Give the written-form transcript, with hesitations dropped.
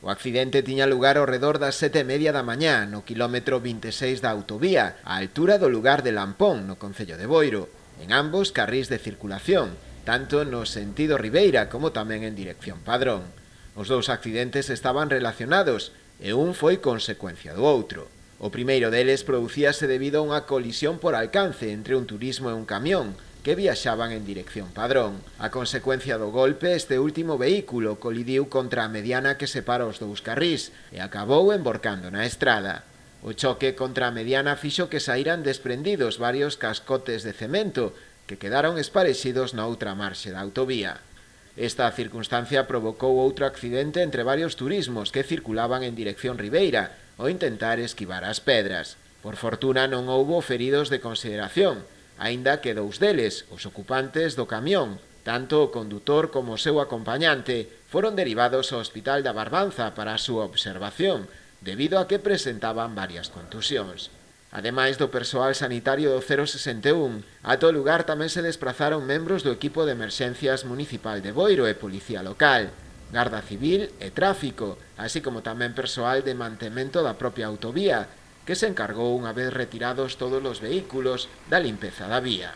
O accidente tiña lugar ao redor das 7:30 da mañá no quilómetro 26 da autovía, á altura do lugar de Lampón, no concello de Boiro, en ambos carrís de circulación, tanto no sentido Ribeira como tamén en dirección Padrón. Os dous accidentes estaban relacionados e un foi consecuencia do outro. O primeiro deles producíase debido a unha colisión por alcance entre un turismo e un camión que viaxaban en dirección Padrón. A consecuencia do golpe, este último vehículo colidiu contra a mediana que separa os dous carrís e acabou emborcando na estrada. O choque contra a mediana fixo que saíran desprendidos varios cascotes de cemento que quedaron esparexidos na outra marxe da autovía. Esta circunstancia provocou outro accidente entre varios turismos que circulaban en dirección Ribeira ao intentar esquivar as pedras. Por fortuna non houbo feridos de consideración, aínda que dous deles, os ocupantes do camión, tanto o condutor como o seu acompañante, foron derivados ao Hospital da Barbanza para a súa observación, debido a que presentaban varias contusións. Ademais do persoal sanitario do 061, ata o lugar tamén se desprazaron membros do equipo de emerxencias municipal de Boiro e policía local, Garda Civil e Tráfico, así como tamén persoal de mantemento da propia autovía, que se encargou unha vez retirados todos os vehículos da limpeza da vía.